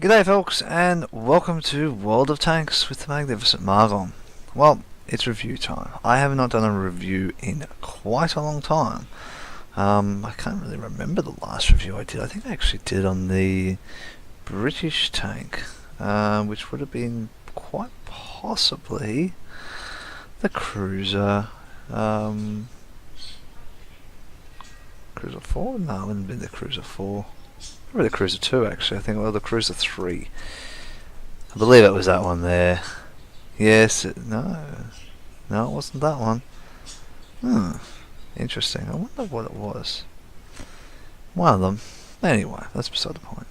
G'day folks, and welcome to World of Tanks with the magnificent Margon. Well, it's review time. I have not done a review in quite a long time. I can't really remember the last review I did. I think I actually did on the British tank, which would have been quite possibly the Cruiser. Cruiser 4? No, it wouldn't have been the Cruiser 4. Probably the Cruiser 2 actually, I think, well, the Cruiser 3. I believe it was that one there. Yes, no, it wasn't that one. Interesting, I wonder what it was. One of them. Anyway, that's beside the point.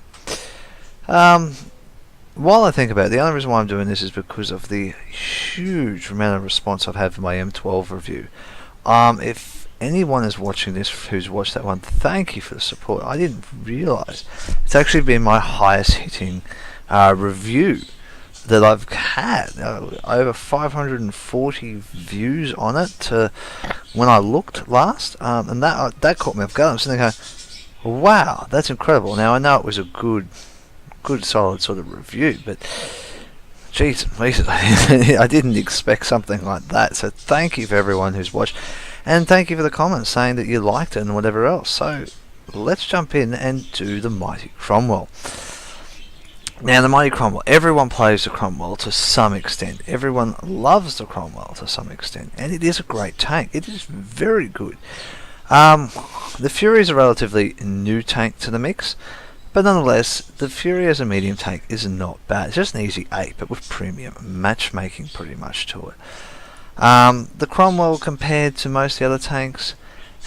While I think about it, the only reason why I'm doing this is because of the huge amount of response I've had for my M12 review. If anyone is watching this who's watched that one, thank you for the support. I didn't realise it's actually been my highest hitting review that I've had. Over 540 views on it to when I looked last, and that caught me off guard. I'm sitting there going, wow, that's incredible. Now I know it was a good solid sort of review, but jeez, I didn't expect something like that. So thank you for everyone who's watched. And thank you for the comments saying that you liked it and whatever else. So let's jump in and do the Mighty Cromwell. Now the Mighty Cromwell, everyone plays the Cromwell to some extent. Everyone loves the Cromwell to some extent. And it is a great tank. It is very good. The Fury is a relatively new tank to the mix. But nonetheless, the Fury as a medium tank is not bad. It's just an easy 8, but with premium matchmaking pretty much to it. The Cromwell, compared to most of the other tanks,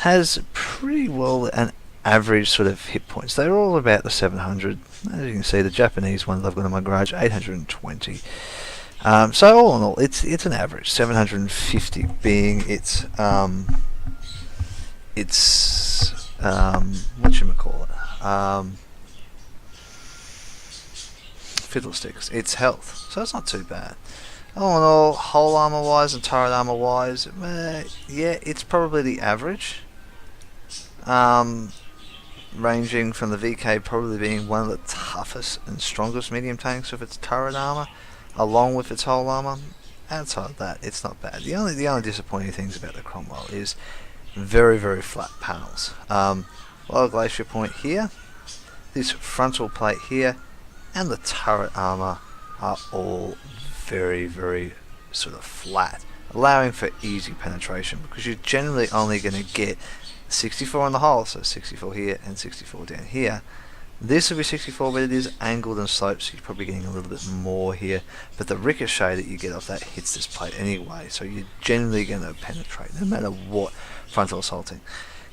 has pretty well an average sort of hit points. They're all about the 700. As you can see, the Japanese one that I've got in my garage, 820. So all in all, it's an average. 750 being its whatchamacallit, fiddlesticks, its health. So it's not too bad. All in all, whole armor wise and turret armor wise, yeah, it's probably the average. Ranging from the VK probably being one of the toughest and strongest medium tanks with its turret armor, along with its whole armor. Outside of that, it's not bad. The only disappointing things about the Cromwell is very, very flat panels. Lower glacier point here, this frontal plate here, and the turret armor are all very, very sort of flat, allowing for easy penetration because you're generally only going to get 64 on the hull, so 64 here and 64 down here. This will be 64, but it is angled and sloped, so you're probably getting a little bit more here, but the ricochet that you get off that hits this plate anyway, so you're generally going to penetrate no matter what frontal assaulting.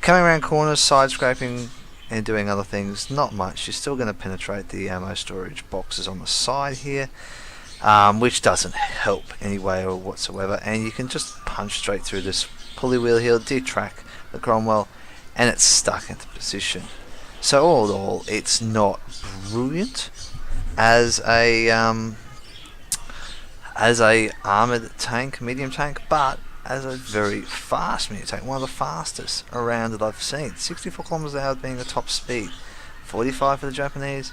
Coming around corners, side scraping and doing other things, not much. You're still going to penetrate the ammo storage boxes on the side here, which doesn't help anyway or whatsoever, and you can just punch straight through this pulley wheel here, detrack the Cromwell, and it's stuck into position. So all in all, it's not brilliant as a armoured tank, medium tank, but as a very fast medium tank, one of the fastest around that I've seen. 64 kilometers an hour being the top speed, 45 for the Japanese,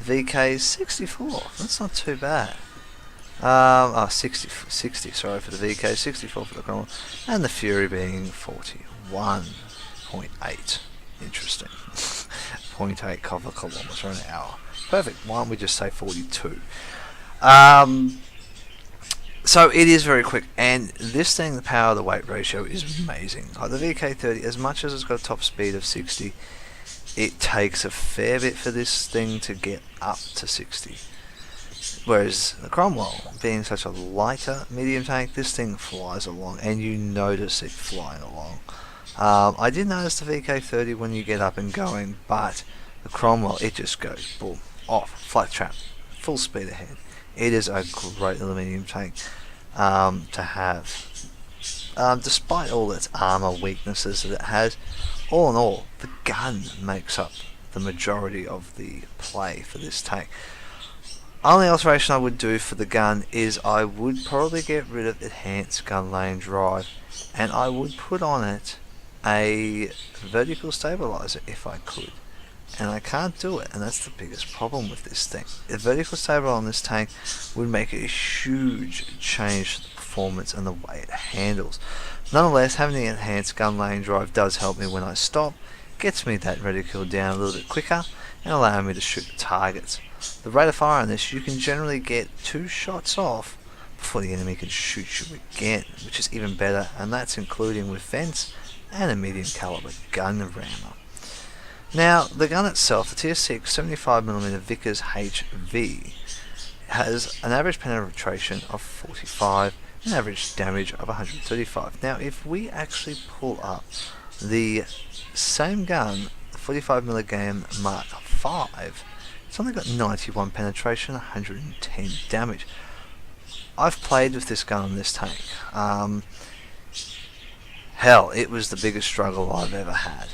VK 64. That's not too bad. 60 sorry for the VK, 64 for the Cromwell, and the Fury being 41.8. Interesting. 0.8 cover kilometre an hour. Perfect. Why don't we just say 42? So it is very quick, and this thing, the power to weight ratio is amazing. Like the VK30, as much as it's got a top speed of 60, it takes a fair bit for this thing to get up to 60. Whereas the Cromwell, being such a lighter medium tank, this thing flies along, and you notice it flying along. I did notice the VK30 when you get up and going, but the Cromwell, it just goes boom, off, flat trap, full speed ahead. It is a great little medium tank to have. Despite all its armor weaknesses that it has, all in all, the gun makes up the majority of the play for this tank. Only alteration I would do for the gun is I would probably get rid of enhanced gun lane drive, and I would put on it a vertical stabilizer if I could. and I can't do it, and that's the biggest problem with this thing. A vertical saber on this tank would make a huge change to the performance and the way it handles. Nonetheless, having the enhanced gun lane drive does help me when I stop, gets me that reticule down a little bit quicker, and allowing me to shoot the targets. The rate of fire on this, you can generally get 2 shots off before the enemy can shoot you again, which is even better, and that's including with vents and a medium caliber gun rammer. Now, the gun itself, the Tier 6 75mm Vickers HV, has an average penetration of 45 and average damage of 135. Now, if we actually pull up the same gun, the 45mm Mark V, it's only got 91 penetration, 110 damage. I've played with this gun on this tank. Hell, it was the biggest struggle I've ever had.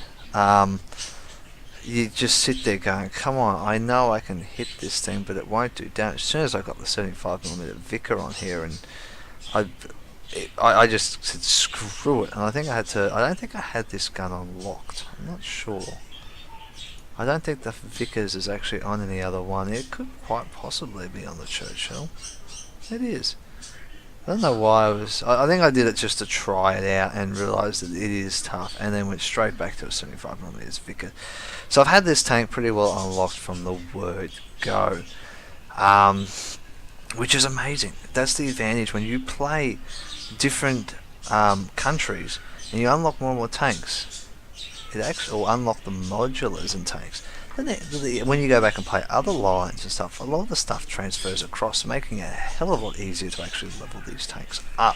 You just sit there going, come on, I know I can hit this thing, but it won't do damage. As soon as I got the 75mm Vicker on here, and I just said screw it, and I don't think I had this gun unlocked. I'm not sure. I don't think the Vickers is actually on any other one. It could quite possibly be on the Churchill. It is. I don't know why I think I did it just to try it out and realised that it is tough, and then went straight back to a 75mm Vicker. So I've had this tank pretty well unlocked from the word go, which is amazing. That's the advantage when you play different countries and you unlock more and more tanks. It actually will unlock the modulars and tanks. When you go back and play other lines and stuff, a lot of the stuff transfers across, making it a hell of a lot easier to actually level these tanks up.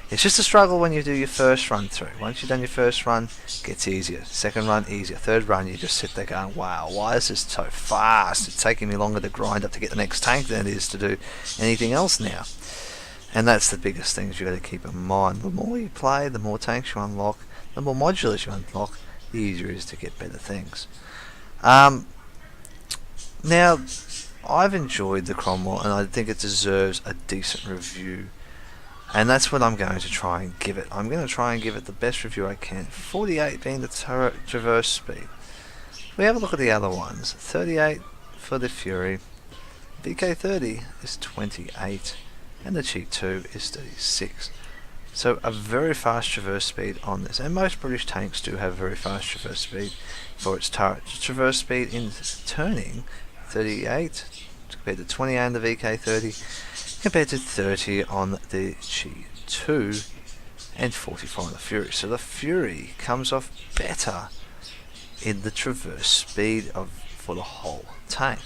It's just a struggle when you do your first run through. Once you've done your first run, it gets easier. Second run, easier. Third run, you just sit there going, wow, why is this so fast? It's taking me longer to grind up to get the next tank than it is to do anything else now. And that's the biggest things you've got to keep in mind. The more you play, the more tanks you unlock, the more modulars you unlock, the easier it is to get better things. Now, I've enjoyed the Cromwell, and I think it deserves a decent review, and that's what I'm going to try and give it. I'm going to try and give it the best review I can, 48 being the traverse speed. If we have a look at the other ones, 38 for the Fury, VK30 is 28, and the Cheat 2 is 36. So a very fast traverse speed on this, and most British tanks do have very fast traverse speed for its turret. Traverse speed in turning 38 compared to 28 on the VK30 compared to 30 on the G2 and 45 on the Fury. So the Fury comes off better in the traverse speed for the whole tank.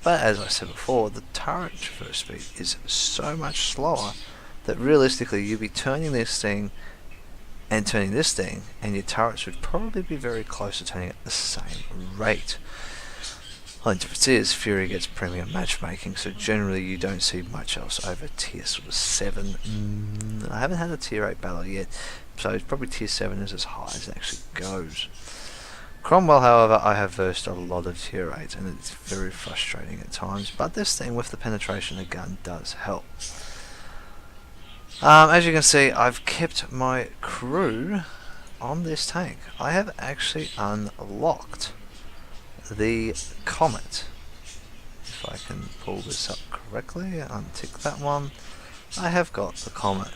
But as I said before, the turret traverse speed is so much slower that realistically you'd be turning this thing and turning this thing, and your turrets would probably be very close to turning at the same rate. The only difference is Fury gets premium matchmaking, so generally you don't see much else over tier sort of 7. I haven't had a tier 8 battle yet, so it's probably tier 7 is as high as it actually goes. Cromwell, however, I have versed a lot of tier 8s, and it's very frustrating at times, but this thing with the penetration of the gun does help. As you can see, I've kept my crew on this tank. I have actually unlocked the Comet. If I can pull this up correctly, untick that one. I have got the Comet.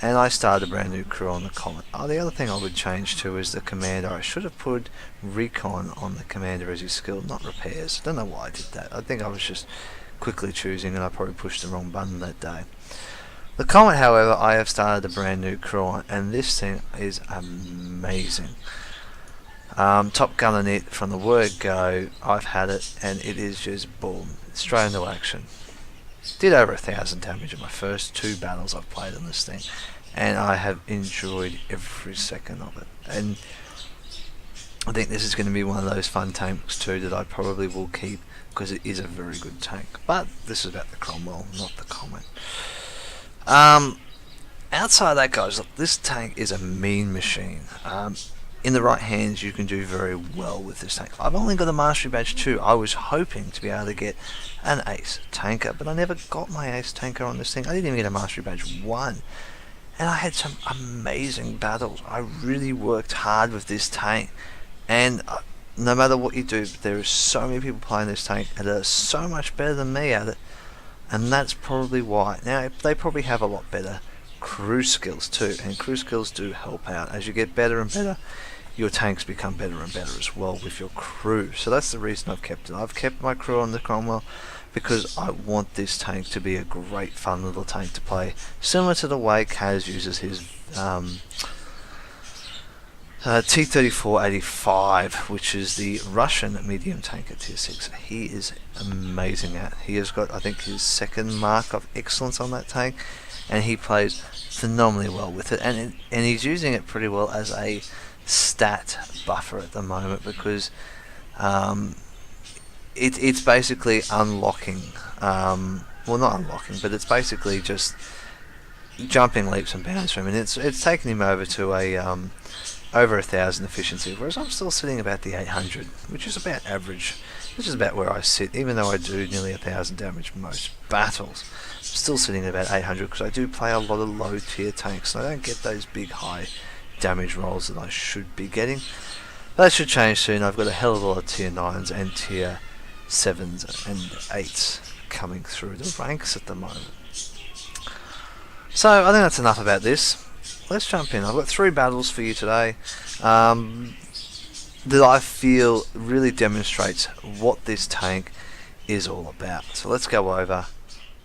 And I started a brand new crew on the Comet. The other thing I would change to is the Commander. I should have put Recon on the Commander as his skill, not Repairs. I don't know why I did that. I think I was just quickly choosing, and I probably pushed the wrong button that day. The Comet, however, I have started a brand new crew on, and this thing is amazing. Top Gun on it from the word go. I've had it, and it is just boom, straight into action. Did over 1,000 damage in my first 2 battles I've played on this thing, and I have enjoyed every second of it. And I think this is going to be one of those fun tanks too that I probably will keep, because it is a very good tank. But this is about the Cromwell, not the Comet. Outside of that, guys, look, this tank is a mean machine. In the right hands, you can do very well with this tank. I've only got a Mastery Badge 2. I was hoping to be able to get an Ace Tanker, but I never got my Ace Tanker on this thing. I didn't even get a Mastery Badge 1. And I had some amazing battles. I really worked hard with this tank. And no matter what you do, there are so many people playing this tank and are so much better than me at it, and that's probably why. Now, they probably have a lot better crew skills too, and crew skills do help out. As you get better and better, your tanks become better and better as well with your crew. So that's the reason I've kept it. I've kept my crew on the Cromwell because I want this tank to be a great fun little tank to play, similar to the way Kaz uses his T-34-85, which is the Russian medium tank at tier 6. He is amazing at. He has got, I think, his second mark of excellence on that tank, and he plays phenomenally well with it, and he's using it pretty well as a stat buffer at the moment, because it's basically unlocking, well, not unlocking, but it's basically just jumping leaps and bounds for him, and it's taken him over to a over 1,000 efficiency, whereas I'm still sitting about the 800, which is about average, which is about where I sit, even though I do nearly 1,000 damage most battles. I'm still sitting at about 800 because I do play a lot of low tier tanks, and I don't get those big high damage rolls that I should be getting. That should change soon. I've got a hell of a lot of tier 9s and tier 7s and 8s coming through the ranks at the moment. So I think that's enough about this. Let's jump in. I've got 3 battles for you today that I feel really demonstrates what this tank is all about. So let's go over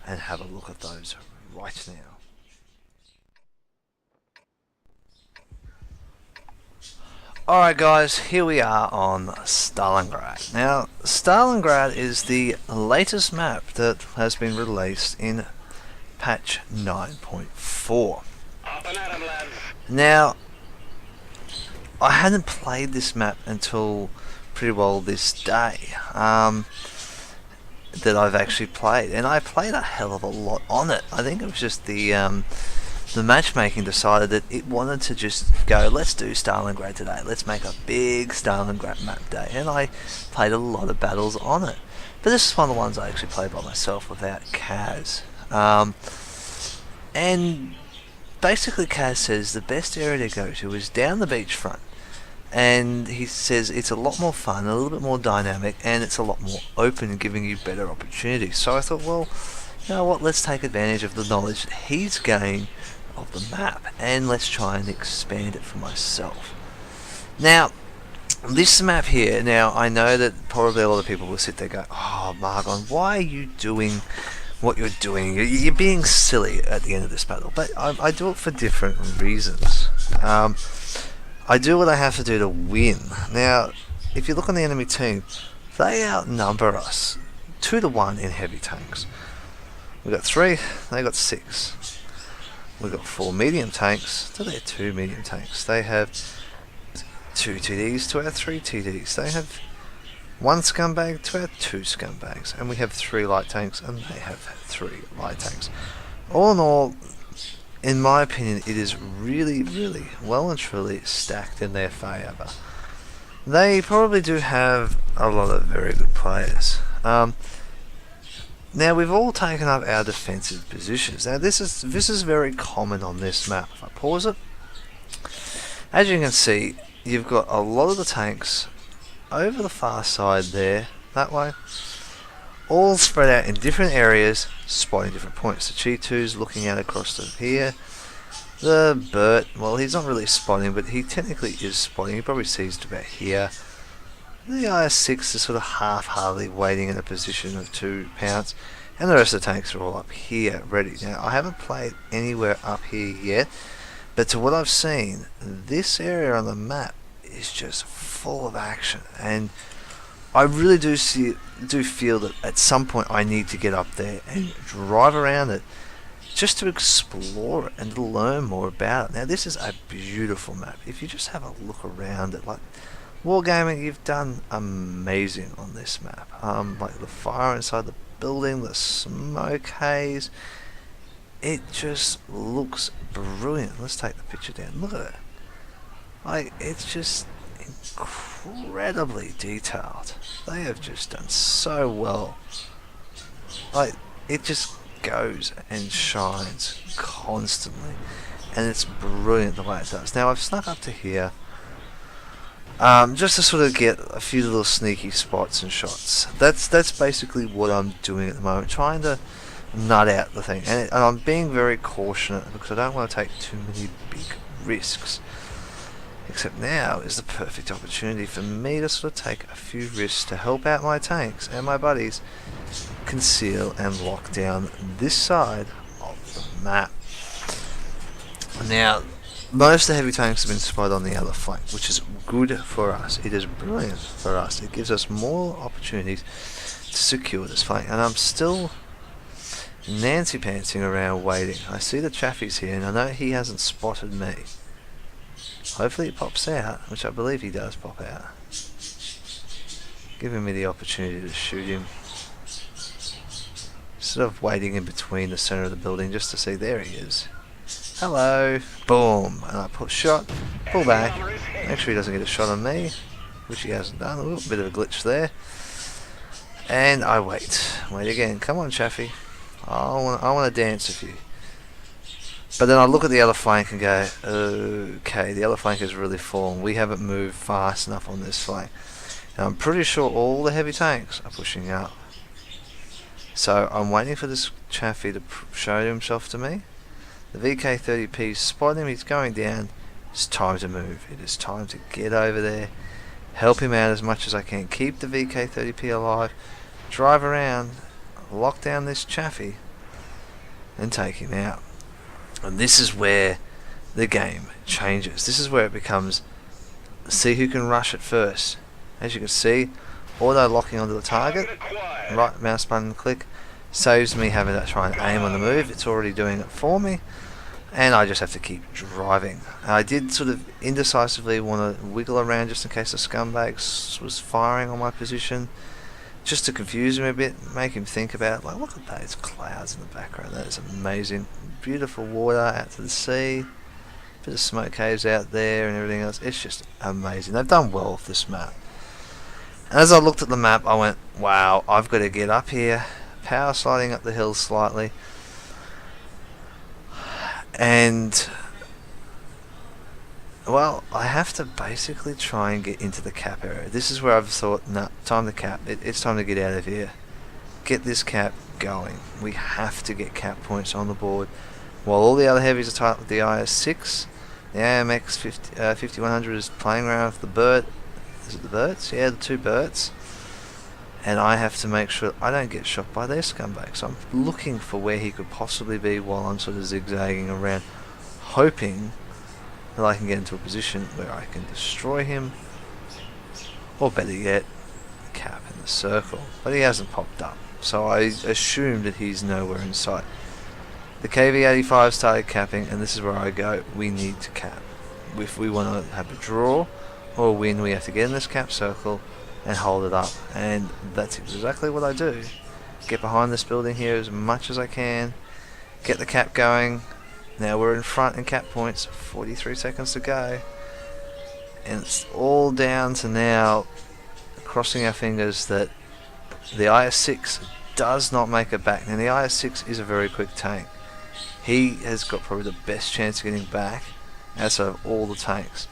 and have a look at those right now. Alright guys, here we are on Stalingrad. Now, Stalingrad is the latest map that has been released in patch 9.4. Now, I hadn't played this map until pretty well this day that I've actually played, and I played a hell of a lot on it. I think it was just the matchmaking decided that it wanted to just go, let's do Stalingrad today, let's make a big Stalingrad map day, and I played a lot of battles on it. But this is one of the ones I actually played by myself without Kaz. And basically Kaz says the best area to go to is down the beachfront, and he says it's a lot more fun, a little bit more dynamic, and it's a lot more open, giving you better opportunities. So I thought, well, you know what, let's take advantage of the knowledge that he's gained of the map, and let's try and expand it for myself. Now, this map here, now I know that probably a lot of people will sit there and go, oh Margon, why are you doing what you're doing? You're being silly at the end of this battle. But I do it for different reasons. I do what I have to do to win. Now, if you look on the enemy team, they outnumber us 2-1 in heavy tanks. We've got 3, they got 6. We've got 4 medium tanks to their 2 medium tanks. They have 2 TDs to our 3 TDs. They have 1 scumbag to our 2 scumbags. And we have 3 light tanks, and they have 3 light tanks. All in all, in my opinion, it is really, really well and truly stacked in their favour. They probably do have a lot of very good players. Now, we've all taken up our defensive positions. Now, this is very common on this map. If I pause it, as you can see, you've got a lot of the tanks over the far side there, that way, all spread out in different areas, spotting different points. The Chi-2's looking out across to here. The Bert, well, he's not really spotting, but he technically is spotting. He probably sees it about here. The IS-6 is sort of half-heartedly waiting in a position of 2 pounds, and the rest of the tanks are all up here, ready. Now, I haven't played anywhere up here yet, but to what I've seen, this area on the map is just full of action, and I really do feel that at some point I need to get up there and drive around it, just to explore it and to learn more about it. Now, this is a beautiful map. If you just have a look around it, like Wargaming, you've done amazing on this map. Like the fire inside the building, the smoke haze, it just looks brilliant. Let's take the picture down. Look at it. Like, it's just incredibly detailed. They have just done so well. Like, it just goes and shines constantly, and it's brilliant the way it does. Now, I've snuck up to here. just to sort of get a few little sneaky spots and shots. That's basically what I'm doing at the moment, trying to nut out the thing, and I'm being very cautious because I don't want to take too many big risks. Except now is the perfect opportunity for me to sort of take a few risks to help out my tanks and my buddies conceal and lock down this side of the map. Now, most of the heavy tanks have been spotted on the other flank, which is good for us. It is brilliant for us. It gives us more opportunities to secure this flank, and I'm still Nancy-pantsing around waiting. I see the Chaffee's here, and I know he hasn't spotted me. Hopefully he pops out, which I believe he does pop out, giving me the opportunity to shoot him. Sort of waiting in between the center of the building just to see. There he is. Hello. Boom. And I pull back, make sure he doesn't get a shot on me, which he hasn't done. A little bit of a glitch there. And I wait again. Come on, Chaffee. I want to dance with you. But then I look at the other flank and go, okay, the other flank has really fallen. We haven't moved fast enough on this flank. And I'm pretty sure all the heavy tanks are pushing up. So I'm waiting for this Chaffee to show himself to me. The VK30P spot him, he's going down. It's time to move. It is time to get over there, help him out as much as I can, keep the VK30P alive, drive around, lock down this Chaffee, and take him out. And this is where the game changes. This is where it becomes see who can rush it first. As you can see, auto locking onto the target, right mouse button click, saves me having to try and aim on the move. It's already doing it for me, and I just have to keep driving. I did sort of indecisively want to wiggle around just in case the scumbag was firing on my position, just to confuse him a bit, make him think about, like, look at those clouds in the background. That is amazing. Beautiful water out to the sea, bit of smoke caves out there and everything else. It's just amazing. They've done well with this map. And as I looked at the map, I went, wow, I've got to get up here, power sliding up the hill slightly, and well, I have to basically try and get into the cap area. This is where I've thought, nah, time to cap. It's time to get out of here. Get this cap going. We have to get cap points on the board. While all the other heavies are tight with the IS-6, the AMX 5100 is playing around with the Burt. Is it the Burts? Yeah, the two Burts. And I have to make sure I don't get shot by their scumbags. So I'm looking for where he could possibly be while I'm sort of zigzagging around, hoping that I can get into a position where I can destroy him, or better yet, cap in the circle. But he hasn't popped up, so I assume that he's nowhere in sight. The KV-85 started capping, and this is where I go, we need to cap. If we want to have a draw or win, we have to get in this cap circle and hold it up, and that's exactly what I do. Get behind this building here as much as I can, get the cap going. Now we're in front in cap points, 43 seconds to go, and it's all down to now crossing our fingers that the IS-6 does not make it back. Now the IS-6 is a very quick tank. He has got probably the best chance of getting back out of all the tanks.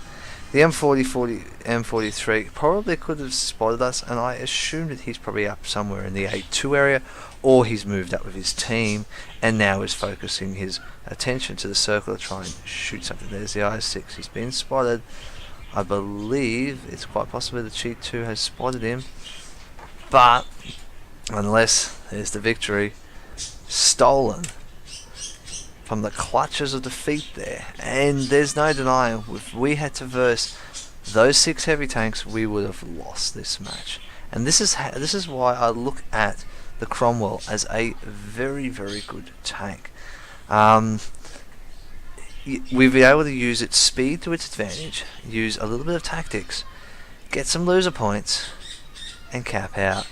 The M43 probably could have spotted us, and I assume that he's probably up somewhere in the A2 area, or he's moved up with his team and now is focusing his attention to the circle to try and shoot something. There's the IS-6. He's been spotted. I believe it's quite possible that Cheat 2 has spotted him, but unless there's the victory stolen from the clutches of defeat there, and there's no denying, if we had to verse those 6 heavy tanks, we would have lost this match. And this is why I look at the Cromwell as a very, very good tank. We've been able to use its speed to its advantage, use a little bit of tactics, get some loser points, and cap out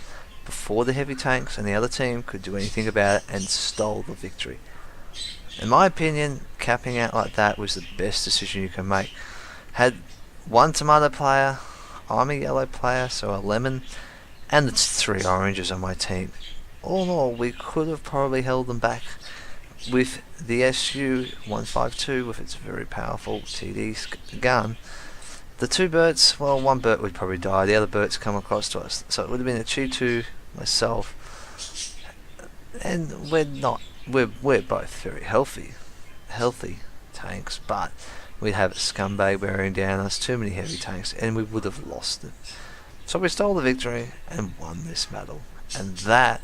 before the heavy tanks and the other team could do anything about it, and stole the victory. In my opinion, capping out like that was the best decision you can make. Had one tomato player, I'm a yellow player, so a lemon, and it's 3 oranges on my team. All in all, we could have probably held them back with the SU-152 with its very powerful TD gun, The two Berts, well, one Bert would probably die, the other Bert's come across to us. So it would have been a Chi-2, myself, and we're both very healthy tanks, but we'd have a scumbag bearing down us, too many heavy tanks, and we would have lost it. So we stole the victory and won this battle, and that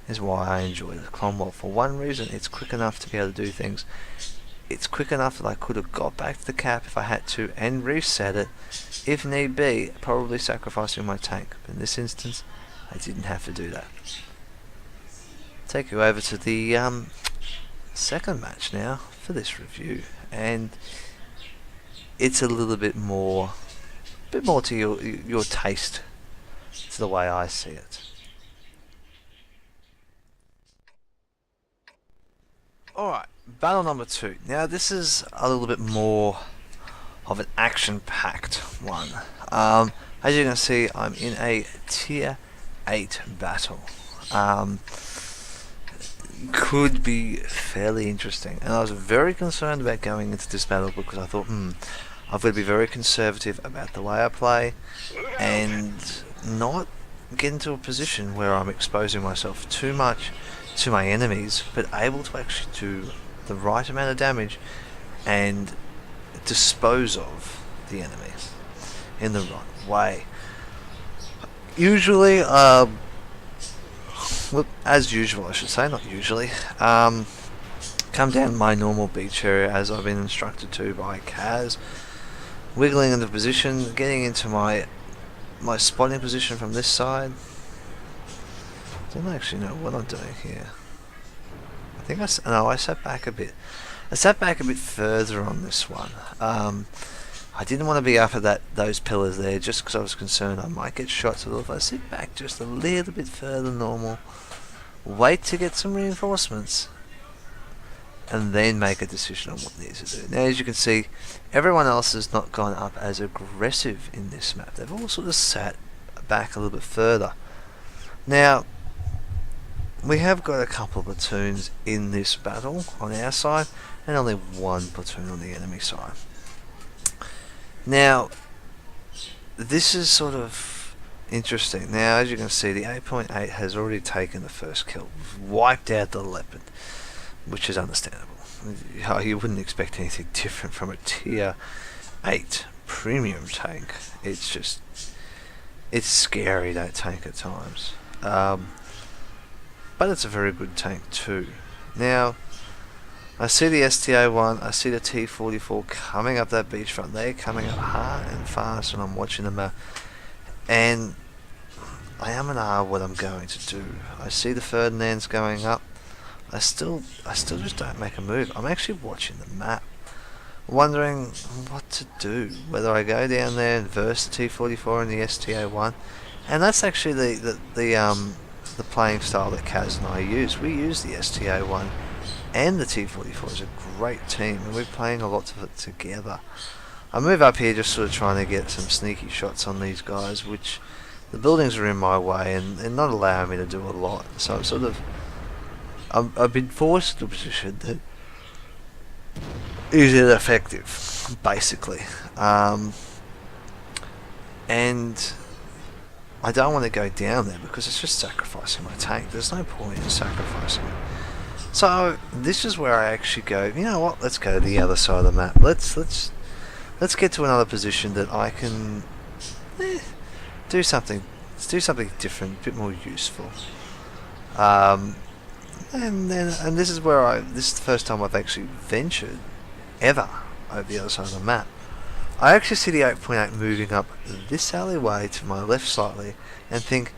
is why I enjoy the Cromwell. For one reason, it's quick enough to be able to do things. It's quick enough that I could have got back to the cap if I had to and reset it, if need be, probably sacrificing my tank. But in this instance, I didn't have to do that. Take you over to the second match now for this review, and it's a little bit more to your taste, to the way I see it. Alright, battle number 2. Now this is a little bit more of an action-packed one. As you can see, I'm in a tier 8 battle. Could be fairly interesting, and I was very concerned about going into this battle because I thought, I've got to be very conservative about the way I play and not get into a position where I'm exposing myself too much to my enemies, but able to actually do the right amount of damage and dispose of the enemies in the right way. Usually, as usual I should say, not usually, come down my normal beach area as I've been instructed to by Kaz, wiggling into position, getting into my spotting position from this side. I don't actually know what I'm doing here. I think I sat back a bit. I sat back a bit further on this one. I didn't want to be up at those pillars there just because I was concerned I might get shot. So if I sit back just a little bit further than normal, wait to get some reinforcements, and then make a decision on what needs to do. Now, as you can see, everyone else has not gone up as aggressive in this map. They've all sort of sat back a little bit further. Now, we have got a couple of platoons in this battle on our side, and only one platoon on the enemy side. Now, this is sort of interesting. Now, as you can see, the 8.8 has already taken the first kill. We've wiped out the Leopard, which is understandable. You wouldn't expect anything different from a tier 8 premium tank. It's scary, that tank at times. But it's a very good tank too. Now, I see the STA-1, I see the T-44 coming up that beachfront. They're coming up hard and fast when I'm watching the map. And I am and are what I'm going to do. I see the Ferdinands going up. I still just don't make a move. I'm actually watching the map, wondering what to do. Whether I go down there and verse the T-44 and the STA-1. And that's actually the playing style that Kaz and I use. We use the STA-1 and the T-44 as a great team, and we're playing a lot of it together. I move up here just sort of trying to get some sneaky shots on these guys, which the buildings are in my way and not allowing me to do a lot. So I'm sort of I've been forced to a position that is ineffective, basically. And I don't want to go down there because it's just sacrificing my tank. There's no point in sacrificing it. So this is where I actually go, you know what, let's go to the other side of the map. Let's get to another position that I can do something. Let's do something different, a bit more useful. And this is where this is the first time I've actually ventured ever over the other side of the map. I actually see the 8.8 moving up this alleyway to my left slightly and think,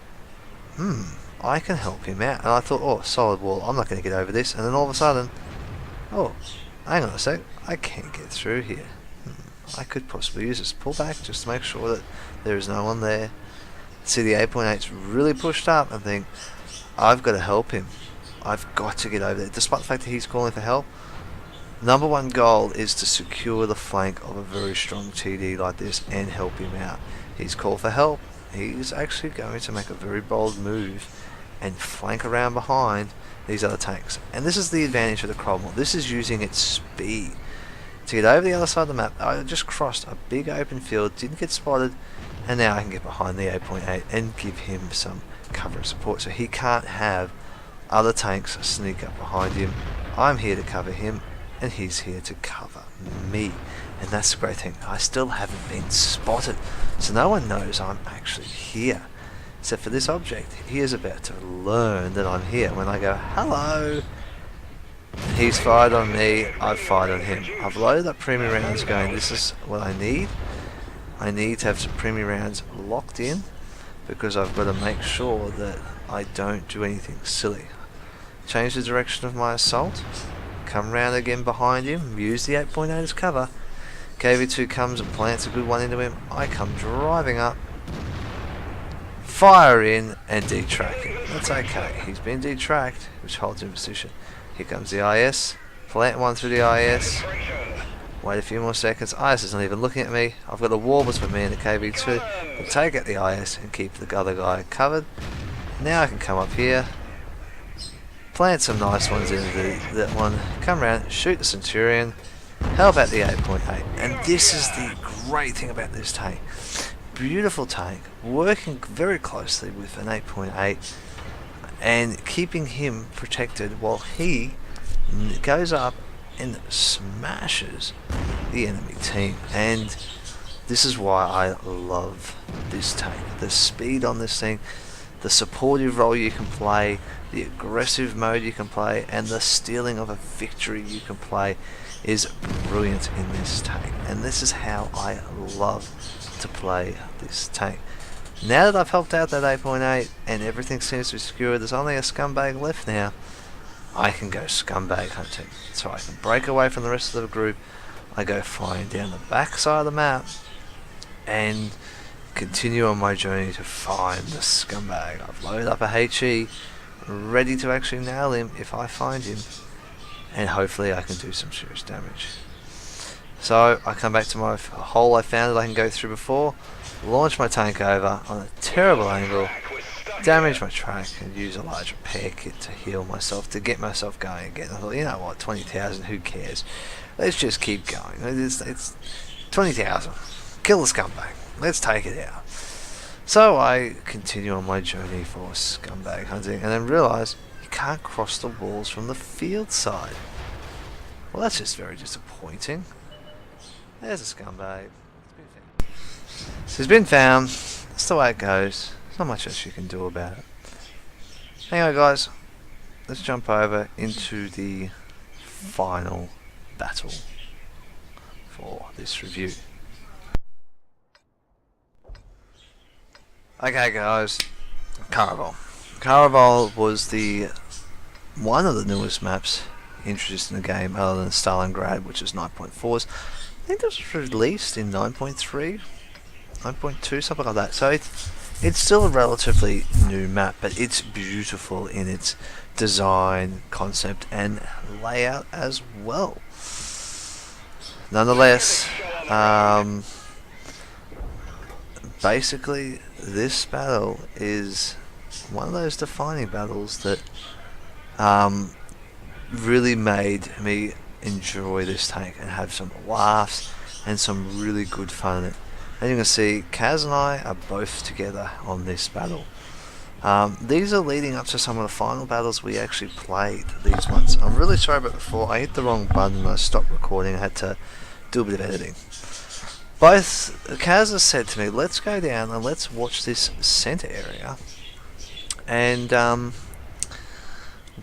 I can help him out. And I thought, oh, solid wall, I'm not going to get over this. And then all of a sudden, oh, hang on a sec, I can't get through here. I could possibly use this pullback just to make sure that there is no one there. See the 8.8's really pushed up and think, I've got to help him. I've got to get over there. Despite the fact that he's calling for help, number one goal is to secure the flank of a very strong TD like this and help him out. He's called for help. He's actually going to make a very bold move and flank around behind these other tanks. And this is the advantage of the Cromwell. This is using its speed. to get over the other side of the map. I just crossed a big open field, didn't get spotted, and now I can get behind the 8.8 and give him some cover and support, so he can't have other tanks sneak up behind him. I'm here to cover him, and he's here to cover me. And that's the great thing, I still haven't been spotted, so no one knows I'm actually here. Except for this object, he is about to learn that I'm here. When I go, hello, he's fired on me, I've fired on him. I've loaded up premium rounds going, this is what I need. I need to have some premium rounds locked in, because I've got to make sure that I don't do anything silly. Change the direction of my assault, come round again behind him, use the 8.8 as cover. KV2 comes and plants a good one into him. I come driving up, fire in and detrack him. That's okay, he's been detracked, which holds him in position. Here comes the IS, plant one through the IS, wait a few more seconds. IS is not even looking at me. I've got a wall between me and the KV2. I'll take out the IS and keep the other guy covered. Now I can come up here, plant some nice ones into that one, come around, shoot the Centurion, help out the 8.8. And this is the great thing about this tank. Beautiful tank, working very closely with an 8.8 and keeping him protected while he goes up and smashes the enemy team. And this is why I love this tank. The speed on this thing, the supportive role you can play, the aggressive mode you can play, and the stealing of a victory you can play is brilliant in this tank. And this is how I love to play this tank. Now that I've helped out that 8.8 and everything seems to be secured, there's only a scumbag left now. I can go scumbag hunting. So I can break away from the rest of the group. I go flying down the back side of the map and continue on my journey to find the scumbag. I've loaded up a HE ready to actually nail him if I find him, and hopefully I can do some serious damage. So I come back to my hole I found that I can go through before, launch my tank over on a terrible angle, damage my track and use a large repair kit to heal myself, to get myself going again. I thought, you know what, 20,000, who cares? Let's just keep going. It's 20,000. Kill the scumbag. Let's take it out. So I continue on my journey for scumbag hunting and then realise you can't cross the walls from the field side. Well, that's just very disappointing. There's a scumbag. He's been found. That's the way it goes. There's not much else you can do about it. Anyway guys, let's jump over into the final battle for this review. Okay guys, Caraval. Caraval was the one of the newest maps introduced in the game other than Stalingrad, which is 9.4s. I think this was released in 9.3, 9.2, something like that. So it's still a relatively new map, but it's beautiful in its design, concept and layout as well. Nonetheless, basically this battle is one of those defining battles that really made me enjoy this tank and have some laughs and some really good fun in it. And you can see Kaz and I are both together on this battle. These are leading up to some of the final battles we actually played, these ones. I'm really sorry about before, I hit the wrong button and I stopped recording. I had to do a bit of editing. Both Kaz has said to me, let's go down and let's watch this center area and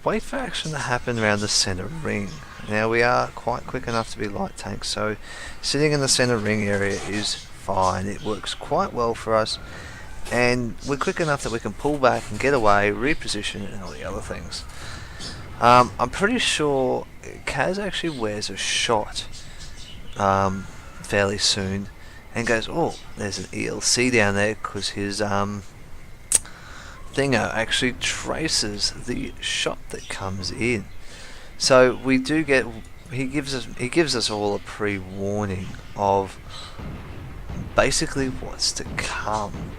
wait for action to happen around the center ring. Now we are quite quick enough to be light tanks, so sitting in the center ring area is fine. It works quite well for us, and we're quick enough that we can pull back and get away, reposition and all the other things. I'm pretty sure Kaz actually wears a shot fairly soon and goes, oh, there's an ELC down there, because his thinger actually traces the shot that comes in. So we do get, he gives us all a pre-warning of basically what's to come,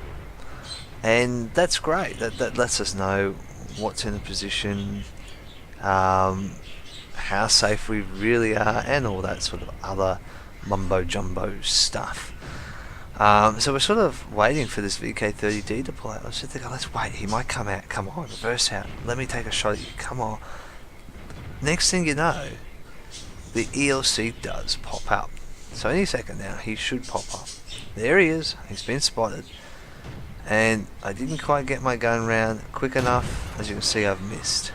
and that's great. That lets us know what's in the position, how safe we really are, and all that sort of other mumbo jumbo stuff. So we're sort of waiting for this VK30D to play. I was just thinking, let's wait, he might come out, come on, reverse out, let me take a shot at you, come on. Next thing you know, the ELC does pop up. So any second now, he should pop up. There he is, he's been spotted. And I didn't quite get my gun round quick enough. As you can see, I've missed.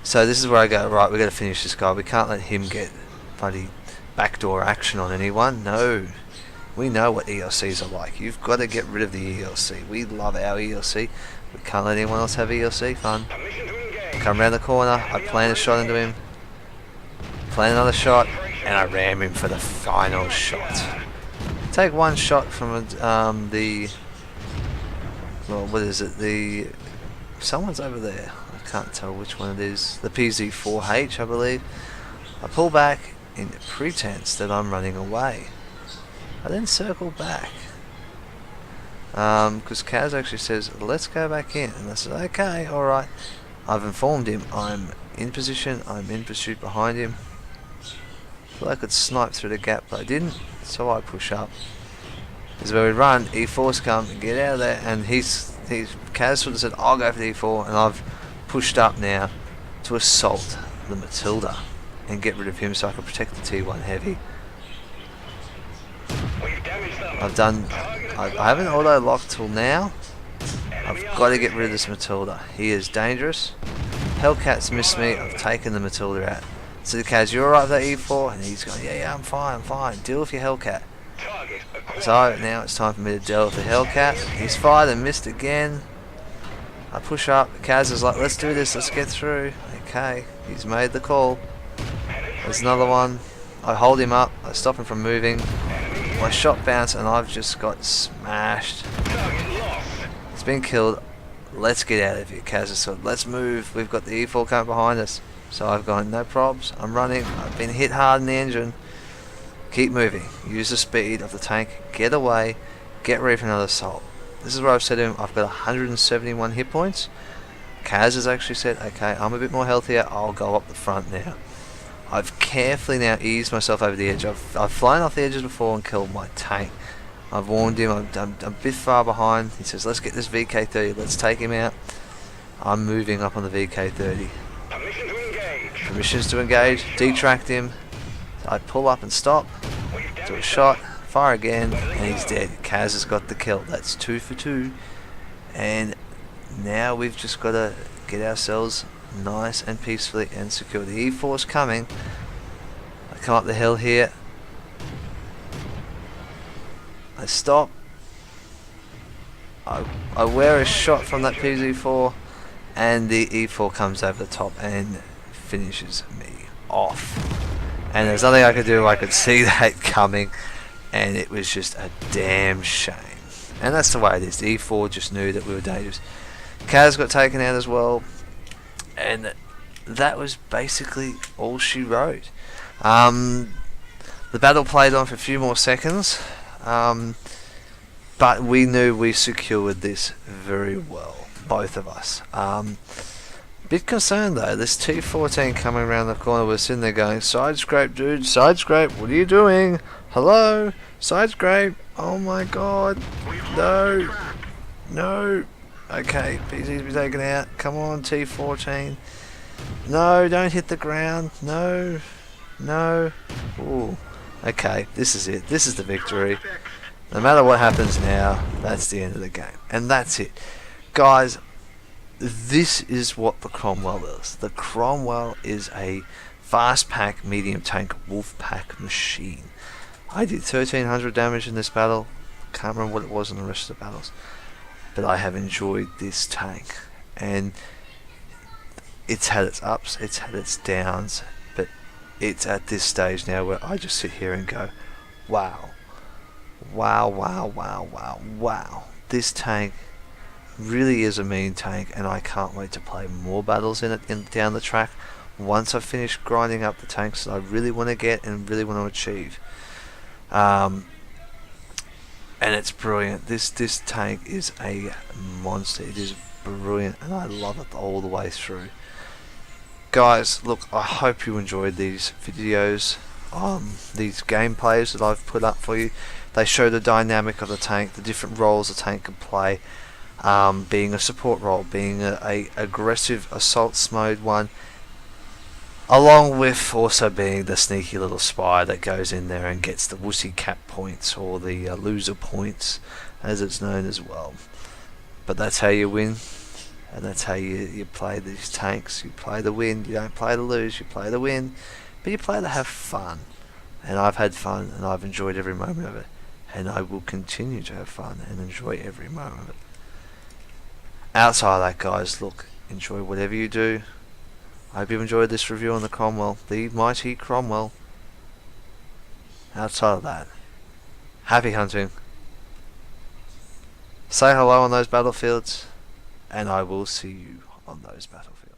So this is where I go, right, we've got to finish this guy. We can't let him get bloody backdoor action on anyone. No. We know what ELCs are like. You've got to get rid of the ELC. We love our ELC. We can't let anyone else have ELC fun. Come around the corner, I plant a shot into him. Plant another shot, and I ram him for the final shot. Take one shot from the... Well, what is it? Someone's over there. I can't tell which one it is. The PZ4H, I believe. I pull back in pretense that I'm running away. I then circle back. Because Kaz actually says, let's go back in. And I said, okay, alright. I've informed him I'm in position, I'm in pursuit behind him. Thought I could snipe through the gap, but I didn't. So I push up. This is where we run, E4's come, get out of there, and Kaz sort of said, I'll go for the E4, and I've pushed up now to assault the Matilda and get rid of him so I can protect the T1 Heavy. I haven't auto-locked till now. I've got to get rid of this Matilda. He is dangerous. Hellcat's missed me, I've taken the Matilda out. So the Kaz, you alright with that E4? And he's going, yeah, I'm fine. Deal with your Hellcat. So now it's time for me to deal with the Hellcat. He's fired and missed again. I push up. Kaz is like, let's do this, let's get through. Okay, he's made the call. There's another one. I hold him up, I stop him from moving. My shot bounced and I've just got smashed. It's been killed. Let's get out of here, Kaz has said. Let's move. We've got the E4 coming behind us. So I've gone, no probs. I'm running. I've been hit hard in the engine. Keep moving. Use the speed of the tank. Get away. Get ready for another assault. This is where I've said to him, I've got 171 hit points. Kaz has actually said, okay, I'm a bit more healthier. I'll go up the front now. I've carefully now eased myself over the edge. I've flown off the edges before and killed my tank. I've warned him, I'm a bit far behind. He says, let's get this VK30, let's take him out. I'm moving up on the VK30. Permissions to engage, detract him. So I pull up and stop, do a shot, fire again, and he's dead. Kaz has got the kill. That's 2 for 2. And now we've just got to get ourselves nice and peacefully and secure. The E4's coming. I come up the hill here. I stop. I wear a shot from that PZ4 and the E4 comes over the top and finishes me off. And there's nothing I could do. I could see that coming and it was just a damn shame. And that's the way it is. The E4 just knew that we were dangerous. Kaz got taken out as well. And that was basically all she wrote. The battle played on for a few more seconds. But we knew we secured this very well, both of us. Bit concerned though, this T14 coming around the corner, we're sitting there going, side scrape dude, side scrape, what are you doing? Hello? Side scrape? Oh my god. No. No. Okay, PZ's been taken out. Come on, T14. No, don't hit the ground. No. No. Ooh. Okay, this is it. This is the victory. No matter what happens now, that's the end of the game. And that's it. Guys, this is what the Cromwell is. The Cromwell is a fast pack, medium tank, wolf pack machine. I did 1300 damage in this battle. Can't remember what it was in the rest of the battles. But I have enjoyed this tank. And it's had its ups, it's had its downs. But it's at this stage now where I just sit here and go, wow. Wow, wow, wow, wow, wow. This tank really is a mean tank and I can't wait to play more battles in it down the track once I've finished grinding up the tanks that I really want to get and really want to achieve. And it's brilliant. This tank is a monster. It is brilliant and I love it all the way through. Guys, look, I hope you enjoyed these videos, these gameplays that I've put up for you. They show the dynamic of the tank, the different roles the tank can play, being a support role, being a aggressive assaults mode one, along with also being the sneaky little spy that goes in there and gets the wussy cap points, or the loser points as it's known as well. But that's how you win. And that's how you play these tanks. You play to win, you don't play to lose, you play to win, but you play to have fun. And I've had fun, and I've enjoyed every moment of it. And I will continue to have fun and enjoy every moment of it. Outside of that, guys, look, enjoy whatever you do. I hope you've enjoyed this review on the Cromwell, the mighty Cromwell. Outside of that, happy hunting. Say hello on those battlefields, and I will see you on those battlefields.